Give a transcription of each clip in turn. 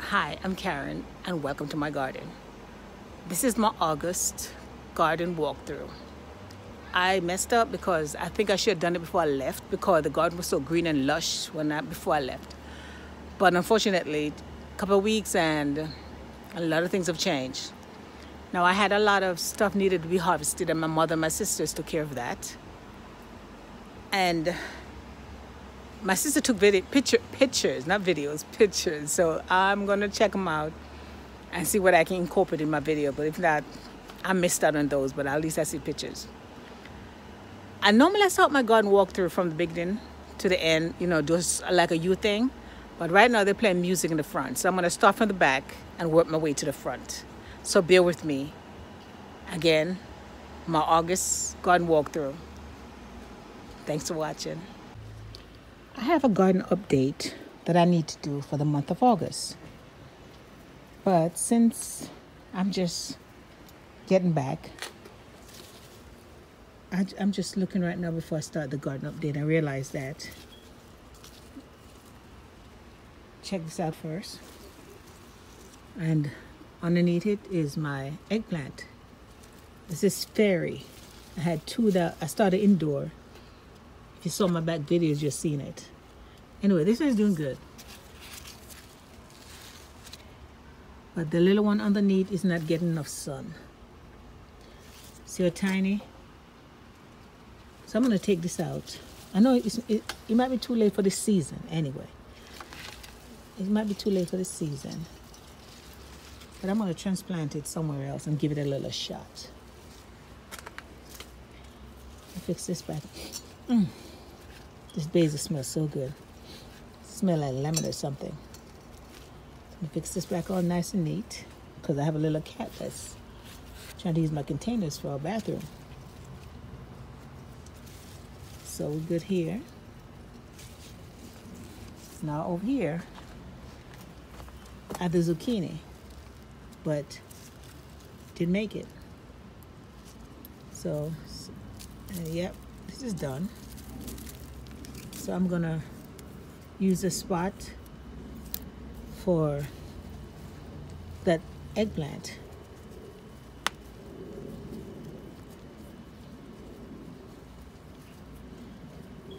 Hi, I'm Karen and welcome to my garden. This is my August garden walkthrough. I messed up because I think I should have done it before I left because the garden was so green and lush before I left. But unfortunately, a couple of weeks and a lot of things have changed. Now I had a lot of stuff needed to be harvested and my mother and my sisters took care of that. And my sister took pictures, not videos, pictures. So I'm going to check them out and see what I can incorporate in my video. But if not, I missed out on those, but at least I see pictures. I normally start my garden walkthrough from the beginning to the end, just like a U thing. But right now they're playing music in the front. So I'm going to start from the back and work my way to the front. So bear with me. Again, my August garden walkthrough. Thanks for watching. I have a garden update that I need to do for the month of August. But since I'm just getting back, I'm just looking right now before I start the garden update. I realize that. Check this out first. And underneath it is my eggplant. This is fairy. I had two that I started indoor. If you saw my back videos, you've seen it. Anyway, this one is doing good. But the little one underneath is not getting enough sun. See how tiny? So I'm going to take this out. I know it might be too late for this season anyway. It might be too late for this season. But I'm going to transplant it somewhere else and give it a little shot. I'll fix this back. This basil smells so good. Smell like lemon or something. Let me fix this back all nice and neat because I have a little cat that's trying to use my containers for our bathroom. So we're good here. Now over here, I have the zucchini, but didn't make it. So, yep, this is done. So I'm gonna use a spot for that eggplant.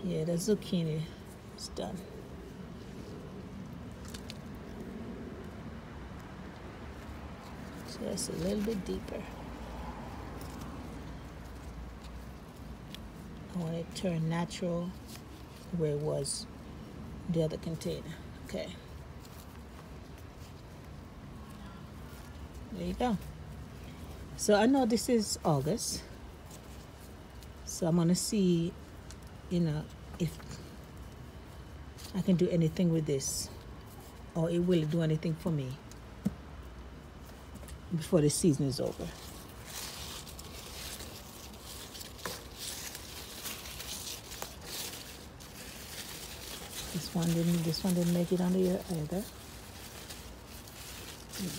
Yeah, the zucchini is done. Just a little bit deeper. I want it to turn natural where it was the other container. Okay. There you go. So I know this is August. So I'm gonna see, if I can do anything with this or it will do anything for me before the season is over. This one didn't make it under here either.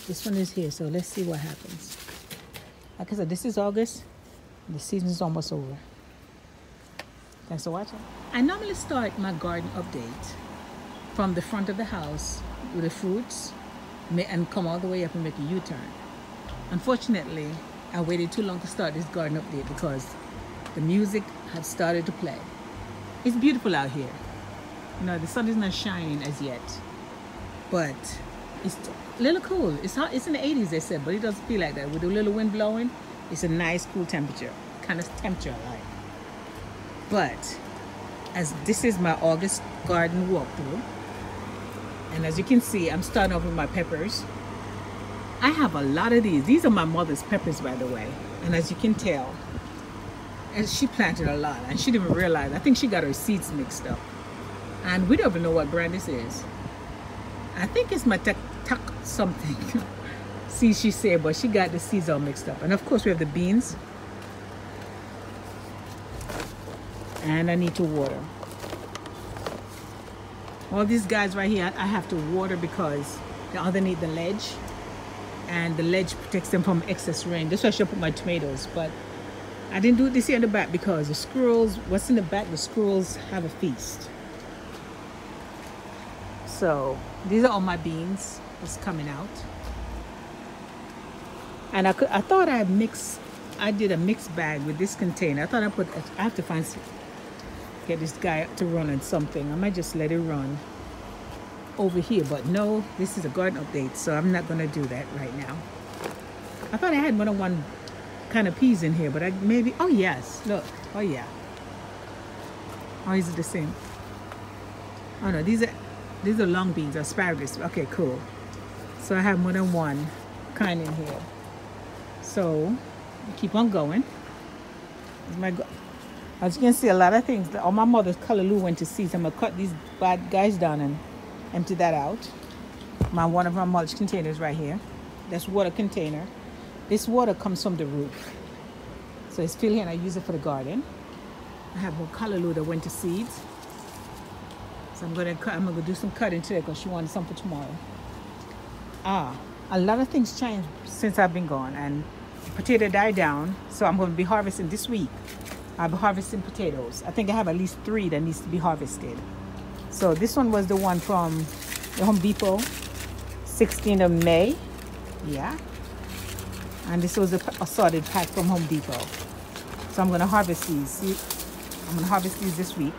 This one is here, so let's see what happens. Like I said, this is August. The season is almost over. Thanks for watching. I normally start my garden update from the front of the house with the fruits and come all the way up and make a U-turn. Unfortunately, I waited too long to start this garden update because the music had started to play. It's beautiful out here. The sun is not shining as yet, but it's a little cool. It's hot. It's in the 80s, they said, but it doesn't feel like that. With a little wind blowing, it's a nice, cool temperature. Kind of temperature I like. But as this is my August garden walkthrough, and as you can see, I'm starting off with my peppers. I have a lot of these. These are my mother's peppers, by the way. And as you can tell, and she planted a lot, and she didn't realize. I think she got her seeds mixed up. And we don't even know what brand this is. I think it's my tuck something. See, she said, but she got the seeds all mixed up. And of course, we have the beans. And I need to water. All these guys right here, I have to water because they're underneath the ledge. And the ledge protects them from excess rain. That's why I should put my tomatoes. But I didn't do this here in the back because the squirrels, what's in the back, the squirrels have a feast. So These are all my beans that's coming out. And I thought I did a mixed bag with this container. I thought I have to get this guy to run on something. I might just let it run over here, but no, this is a garden update, so I'm not gonna do that right now. I thought I had more than one kind of peas in here, but oh yes, look, oh yeah. Oh, is it the same? Oh no, these are long beans, asparagus. Okay, cool. So I have more than one kind in here. So keep on going. As you can see, a lot of things. All my mother's callaloo went to seed. So I'm gonna cut these bad guys down and empty that out. One of my mulch containers right here. That's water container. This water comes from the roof, so it's filled here, and I use it for the garden. I have more callaloo that went to seeds. So I'm gonna do some cutting today because she wanted some for tomorrow. A lot of things changed since I've been gone, and potato died down. So I'm going to be harvesting this week. I'll be harvesting potatoes. I think I have at least 3 that needs to be harvested. So this one was the one from the Home Depot, 16th of May. Yeah. And this was a assorted pack from Home Depot. So I'm going to harvest these. See, I'm going to harvest these this week.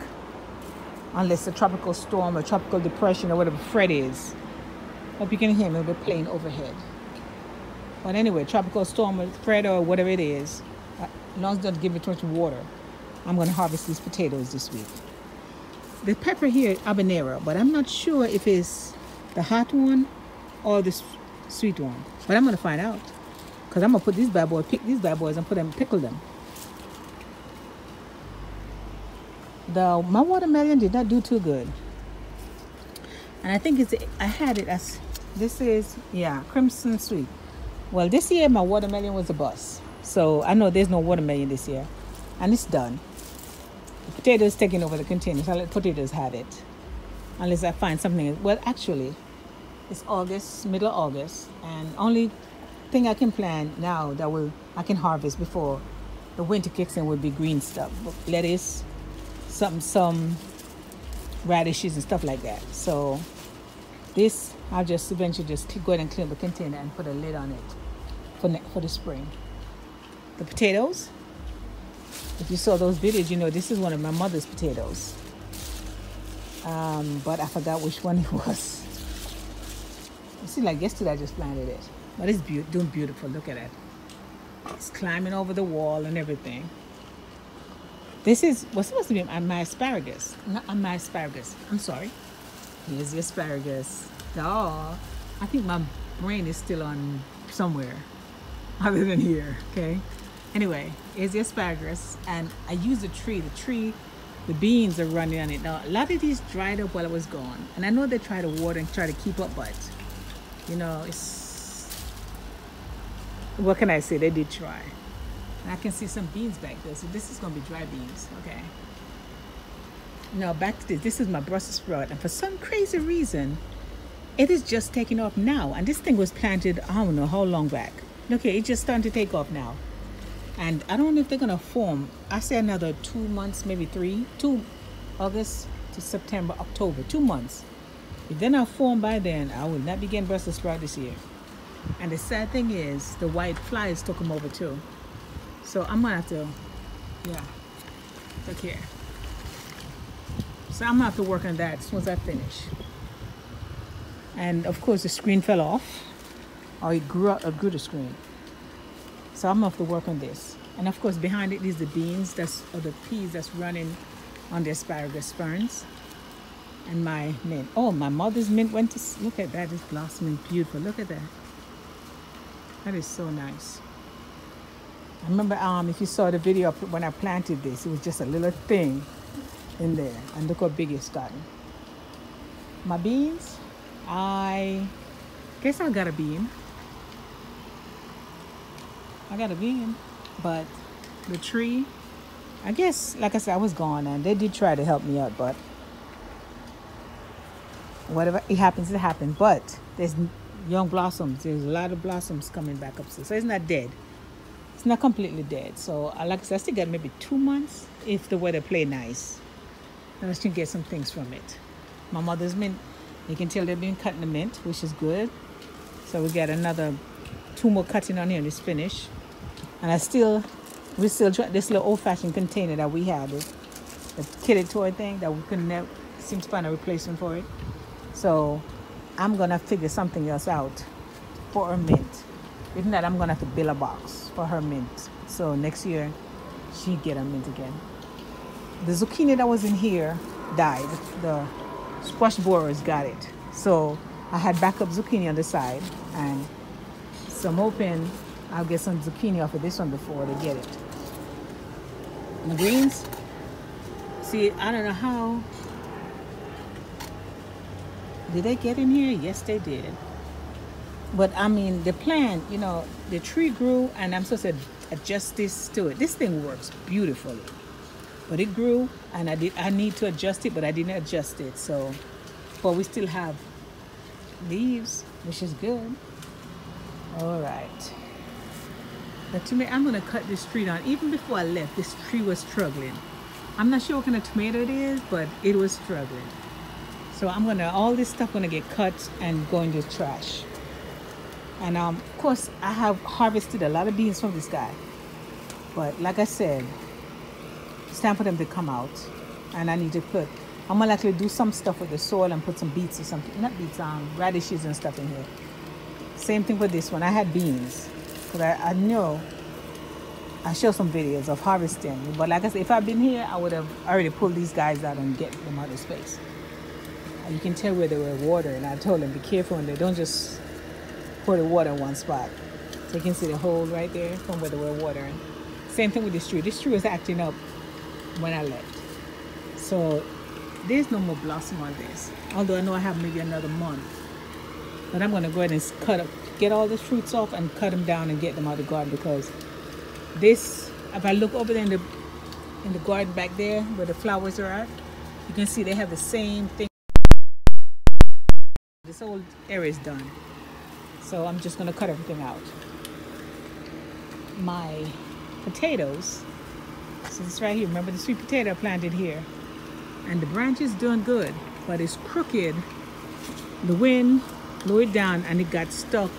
Unless a tropical storm or tropical depression or whatever Fred is. Hope you can hear me. We're playing overhead. But anyway, tropical storm or Fred or whatever it is, as long as it doesn't give it too much water, I'm going to harvest these potatoes this week. The pepper here, habanero, but I'm not sure if it's the hot one or the sweet one. But I'm going to find out. Because I'm going to put pick these bad boys and pickle them. My watermelon did not do too good. And I think I had it as, this is, yeah, crimson sweet. Well, this year my watermelon was a bust. So I know there's no watermelon this year. And it's done. The potatoes taking over the container. So I let potatoes have it. Unless I find something. Well, actually, it's August, middle of August. And only thing I can plant now that I can harvest before the winter kicks in would be green stuff. Lettuce, some radishes and stuff like that. So this, I'll just eventually just go ahead and clean up the container and put a lid on it for the spring. The potatoes, if you saw those videos, you know this is one of my mother's potatoes. But I forgot which one it was. It seemed like yesterday I just planted it. But it's doing beautiful. Look at it. It's climbing over the wall and everything. This is what's supposed to be my asparagus. Not my asparagus. I'm sorry. Here's the asparagus. Oh, I think my brain is still on somewhere other than here. Okay. Anyway, here's the asparagus, and I used the tree. The beans are running on it. Now, a lot of these dried up while I was gone, and I know they try to water and try to keep up, but you know, what can I say? They did try. And I can see some beans back there, so this is going to be dry beans. Okay. Now back to this. This is my Brussels sprout, and for some crazy reason, it is just taking off now. And this thing was planted, I don't know how long back. Okay, it's just starting to take off now. And I don't know if they're gonna form. I say another 2 months, maybe 3. August to September, October, 2 months. If they're not formed by then, I will not be getting Brussels sprout this year. And the sad thing is, the white flies took them over too. So I'm gonna have to, yeah, look here. So I'm gonna have to work on that as soon as I finish. And of course the screen fell off, or it grew the screen. So I'm gonna have to work on this. And of course behind it is the beans, or the peas that's running on the asparagus ferns. And my mint. Oh, my mother's mint went to, look at that, it's blossoming beautiful. Look at that. That is so nice. I remember if you saw the video when I planted this, it was just a little thing in there. And look how big it's gotten. My beans, I guess I got a bean. But the tree, I guess, like I said, I was gone and they did try to help me out, but whatever, it happens, it happened. But there's young blossoms. There's a lot of blossoms coming back up. So it's not dead. It's not completely dead. So like I said, I still got maybe 2 months if the weather play nice. And I should get some things from it. My mother's mint, You can tell they've been cutting the mint, which is good. So we got another 2 more cutting on here and it's finished. And we still try this little old-fashioned container that we had, the kitty toy thing that we couldn't never seem to find a replacement for it. So I'm gonna figure something else out for her mint. If not, I'm gonna have to build a box for her mint. So next year she get a mint again. The zucchini that was in here died. The squash borers got it. So I had backup zucchini on the side, and so I'm hoping I'll get some zucchini off of this one before they get it. And the greens, see, I don't know how. Did they get in here? Yes, they did. But I mean, the plant, you know, the tree grew, and I'm supposed to adjust this to it. This thing works beautifully. But it grew, and I need to adjust it, but I didn't adjust it. So, but we still have leaves, which is good. All right. But to me, I'm gonna cut this tree down. Even before I left, this tree was struggling. I'm not sure what kind of tomato it is, but it was struggling. So all this stuff gonna get cut and go into the trash. And of course, I have harvested a lot of beans from this guy. But like I said, it's time for them to come out. And I need to I'm gonna actually do some stuff with the soil and put some beets or something, not beets, radishes and stuff in here. Same thing with this one. I had beans, but I know I show some videos of harvesting. But like I said, if I'd been here, I would have already pulled these guys out and get them out of space. You can tell where they were watering. I told them, be careful, and they don't just pour the water in one spot. So you can see the hole right there from where they were watering. Same thing with this tree. This tree was acting up when I left. So there's no more blossom on this. Although I know I have maybe another month. But I'm going to go ahead and get all the fruits off and cut them down and get them out of the garden, because this, if I look over there in the garden back there where the flowers are at, you can see they have the same thing. This whole area is done. So I'm just going to cut everything out. My potatoes, so this right here, remember the sweet potato I planted here, and the branch is doing good, but it's crooked. The wind blew it down and it got stuck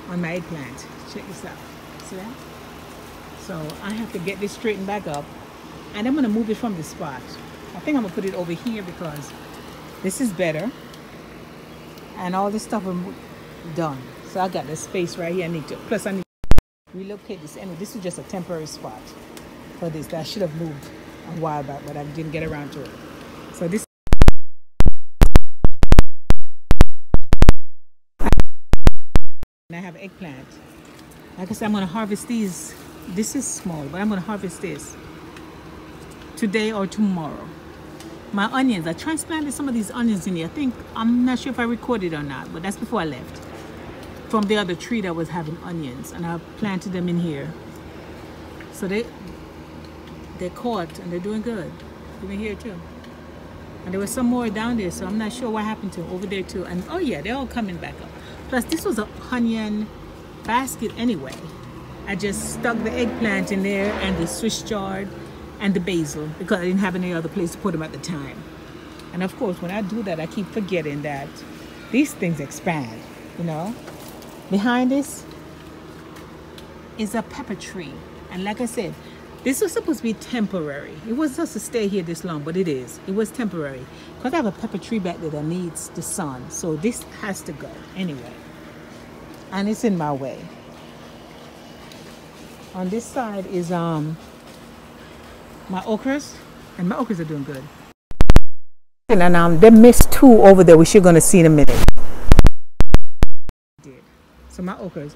on my eggplant. Check this out. See that? So I have to get this straightened back up, and I'm going to move it from this spot. I think I'm going to put it over here because this is better, and all this stuff is done. So I got the space right here. I need to relocate this. Anyway, this is just a temporary spot for this that I should have moved a while back, but I didn't get around to it. So this, and I have eggplant. Like I said, I'm going to harvest these. This is small, but I'm going to harvest this today or tomorrow. My onions, I transplanted some of these onions in here. I'm not sure if I recorded or not, but that's before I left. From the other tree that was having onions, and I planted them in here. So they're caught and they're doing good. Even here too. And there was some more down there, so I'm not sure what happened to them over there too. And oh yeah, they're all coming back up. Plus this was a onion basket anyway. I just stuck the eggplant in there and the Swiss chard and the basil because I didn't have any other place to put them at the time. And of course, when I do that, I keep forgetting that these things expand, you know. Behind this is a pepper tree. And like I said, this was supposed to be temporary. It wasn't supposed to stay here this long, but it is. It was temporary. Because I have a pepper tree back there that needs the sun. So this has to go anyway. And it's in my way. On this side is my okras. And my okras are doing good. And they missed 2 over there, which you're going to see in a minute. So my okras.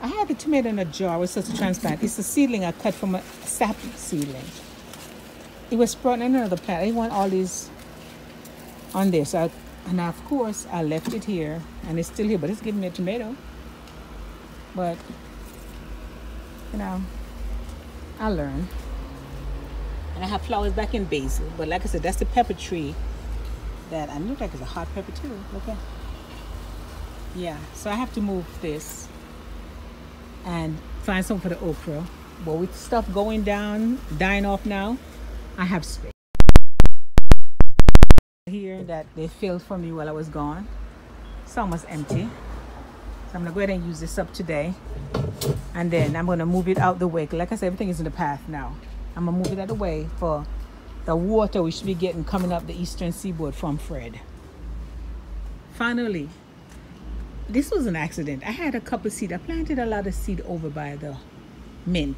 I had the tomato in a jar. It was such a transplant. It's a seedling I cut from a sap seedling. It was sprouting in another plant. I didn't want all these on there. So of course, I left it here. And it's still here, but it's giving me a tomato. But, you know, I learn. And I have flowers back in basil. But like I said, that's the pepper tree that I look like it's a hot pepper too. Look at. Yeah, so I have to move this and find some for the okra. But with stuff going down, dying off now, I have space. Here that they filled for me while I was gone. It's almost empty. So I'm gonna go ahead and use this up today. And then I'm gonna move it out the way. Like I said, everything is in the path now. I'm gonna move it out the way for the water we should be getting coming up the eastern seaboard from Fred. Finally, this was an accident. I had a couple seed. I planted a lot of seed over by the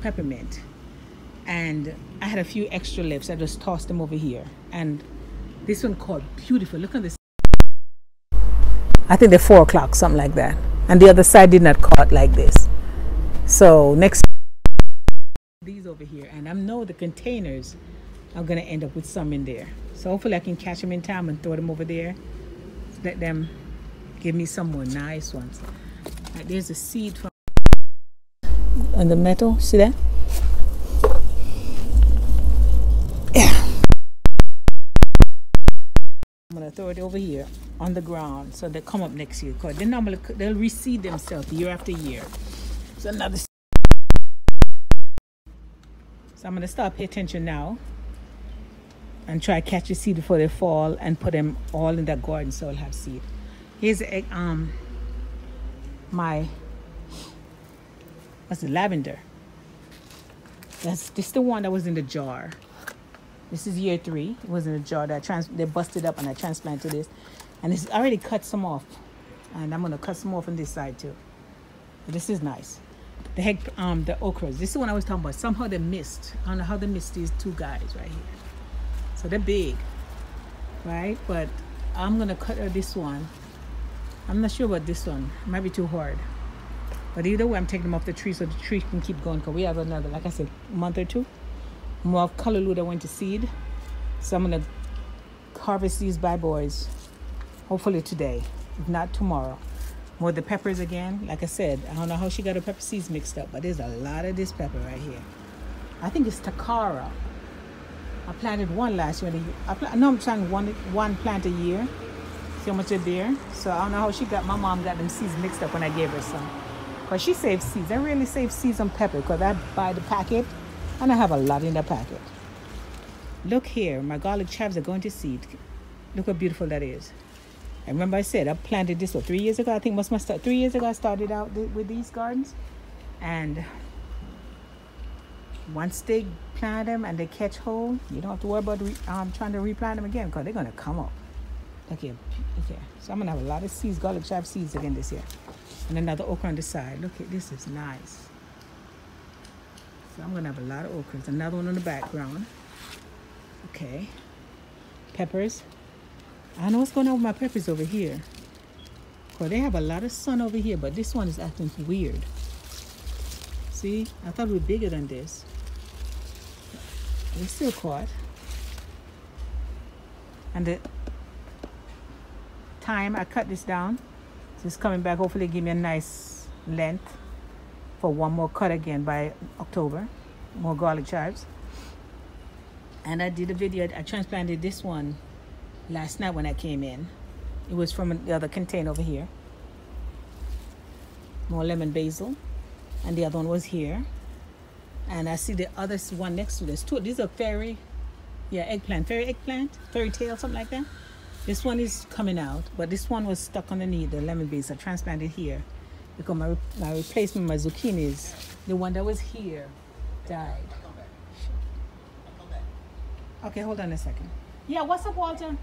peppermint. And I had a few extra left, so I just tossed them over here. And this one caught beautiful. Look at this. I think they're 4 o'clock, something like that. And the other side did not cut like this. So next, these over here. And I know the containers are going to end up with some in there. So hopefully I can catch them in time and throw them over there. Let them give me some more nice ones. Right, there's a seed from on the metal. See that? Yeah. I'm gonna throw it over here on the ground so they come up next year. Cause they normally they'll reseed themselves year after year. So another. So I'm gonna start paying attention now and try to catch the seed before they fall and put them all in that garden so I'll have seed. Here's the egg, what's the lavender? This is the one that was in the jar. This is year 3. It was in a jar that they busted up and I transplanted this. And this already cut some off. And I'm gonna cut some off on this side too. But this is nice. The okras. This is the one I was talking about. Somehow they missed. I don't know how they missed these 2 guys right here. So they're big, right? But I'm gonna cut this one. I'm not sure about this one. It might be too hard. But either way, I'm taking them off the tree so the tree can keep going. Because we have another, like I said, month or 2. More of callaloo that went to seed. So I'm gonna harvest these bad boys. Hopefully today, if not tomorrow. More of the peppers again. Like I said, I don't know how she got her pepper seeds mixed up, but there's a lot of this pepper right here. I think it's Takara. I planted one last year. I know I'm trying one plant a year. See how much are there? So I don't know how she got, my mom got them seeds mixed up when I gave her some. But she saved seeds. I really save seeds on pepper because I buy the packet and I have a lot in the packet. Look here, my garlic chives are going to seed. Look how beautiful that is. I remember I said I planted this 3 years ago. I think must start 3 years ago. I started out with these gardens, and once they plant them and they catch hold, you don't have to worry about trying to replant them again because they're gonna come up. Okay. So I'm gonna have a lot of seeds, garlic chive seeds again this year, and another okra on the side. Look at this, is nice. So I'm gonna have a lot of okras. Another one in the background. Okay. Peppers. I don't know what's going on with my peppers over here. Well, they have a lot of sun over here, but this one is acting weird. See, I thought we were bigger than this. They're still caught. And the thyme, I cut this down. So it's coming back. Hopefully give me a nice length for one more cut again by October. More garlic chives. And I did a video. I transplanted this one last night when I came in. It was from the other container over here. More lemon basil. And the other one was here. And I see the other one next to this. These are fairy eggplant, fairy tail, something like that. This one is coming out, but this one was stuck underneath the lemon basil. I transplanted here because my replacement, my zucchinis, the one that was here, died. Okay, hold on a second. Yeah, what's up, Walter?